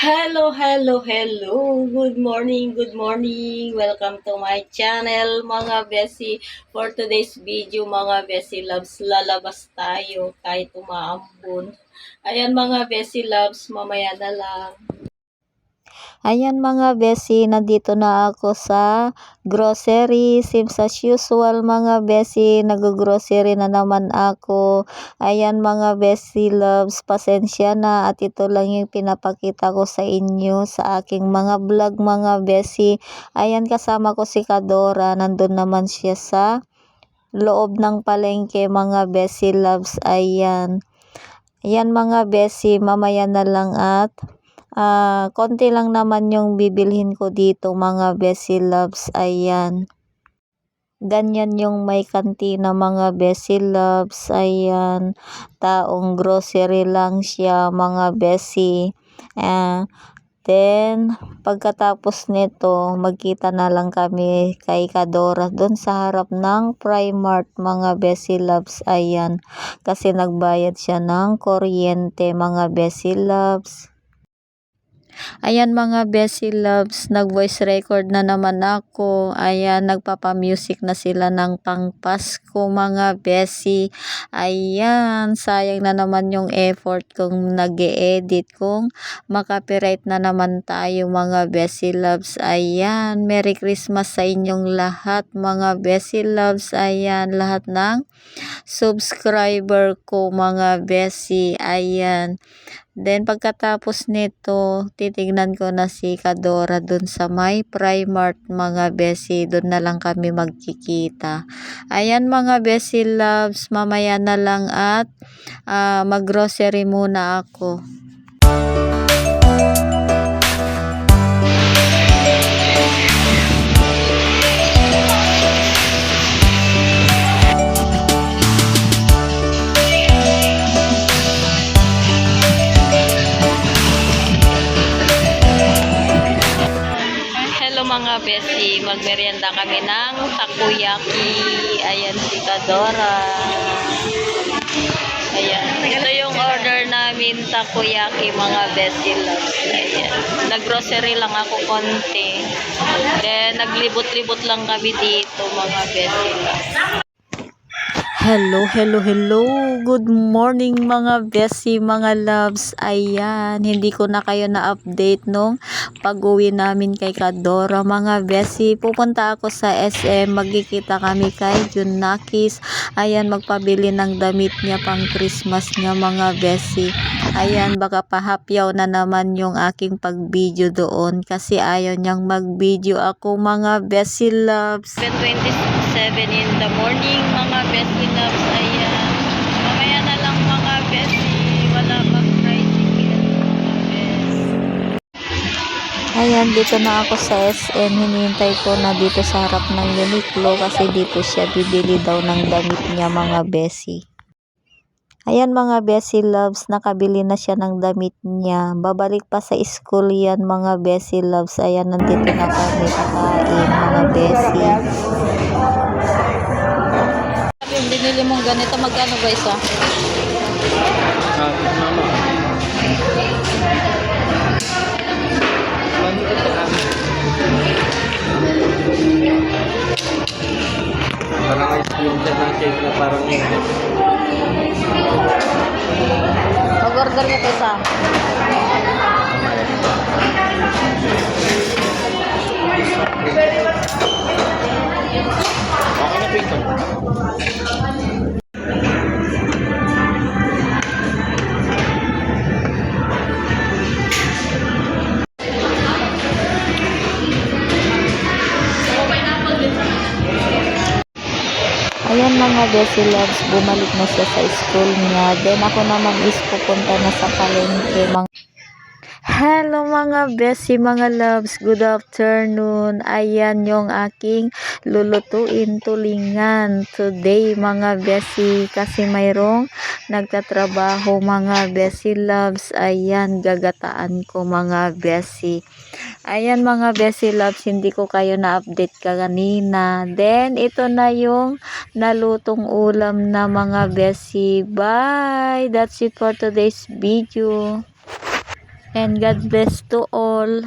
Hello, hello, hello. Good morning, good morning. Welcome to my channel, mga besi. For today's video, mga besi loves, lalabas tayo kahit umaambon. Ayan mga besi loves, mamaya na lang. Ayan mga besi, nandito na ako sa grocery. Seems as usual mga besi, nag-grocery na naman ako. Ayan mga besi loves, pasensya na at ito lang yung pinapakita ko sa inyo sa aking mga vlog mga besi. Ayan kasama ko si Kadora, nandun naman siya sa loob ng palengke mga besi loves. Ayan. Ayan mga besi, mamaya na lang at konti lang naman yung bibilhin ko dito mga besi loves. Ayan. Ganyan yung may kantina mga besi loves. Ayan. Taong grocery lang siya mga besi. Then, pagkatapos nito, magkita na lang kami kay Kadora doon sa harap ng Primark mga besi loves. Ayan. Kasi nagbayad siya ng kuryente mga besi loves. Ayan mga besi loves, nag-voice record na naman ako. Ayan, nagpapa-music na sila ng pang-Pasko mga besi. Ayan, sayang na naman yung effort kong nag-e-edit kung makapiright na naman tayo mga besi loves. Ayan, Merry Christmas sa inyong lahat mga besi loves. Ayan, lahat ng subscriber ko mga besi. Ayan. Then pagkatapos nito, titignan ko na si Kadora dun sa may Primark mga besi. Dun na lang kami magkikita. Ayan mga besi loves, mamaya na lang at mag-grocery muna ako. Hello mga besi, magmerienda kami ng takoyaki. Ayan si Kadora. Ayan, ito yung order namin, takoyaki mga besi loves. Ayan, nag-grocery lang ako konti. Then, naglibot-libot lang kami dito mga besi loves. Hello, hello, hello. Good morning mga besi, mga loves. Ayan, hindi ko na kayo na-update nung pag-uwi namin kay Kadora mga besi. Pupunta ako sa SM, magkikita kami kay Junakis. Ayan, magpabili ng damit niya pang Christmas niya mga besi. Ayan, baka pahapyaw na naman yung aking pag-video doon kasi ayaw niyang mag-video ako mga besi loves. 7:27 in the morning mga besi loves. Ayan, mamaya na lang mga besi, wala pang tricycle mga besi. Ayan, dito na ako sa SM. Hinihintay ko na dito sa harap ng Uniqlo kasi dito siya bibili daw ng damit niya mga besi. Ayan mga besi loves, nakabili na siya ng damit niya. Babalik pa sa school yan mga besi loves. Ayan, nandito na kami kakain mga besi. Yung binili mong ganito, magkano ba isa? Parang ice cream siya ng cake na parang yun. Mag-order ka pa isa. Okay na po ito. Ayan mga besi loves, bumalik na siya sa school niya. Then ako naman is pupunta na sa palengke. Hello mga besi, mga loves, good afternoon. Ayan yung aking lulutuin tulingan today mga besi kasi mayroong nagtatrabaho mga besi loves. Ayan, gagataan ko mga besi. Ayan mga besi loves, hindi ko kayo na-update kanina. Then ito na yung nalutong ulam na mga besi. Bye! That's it for today's video. And God bless to all.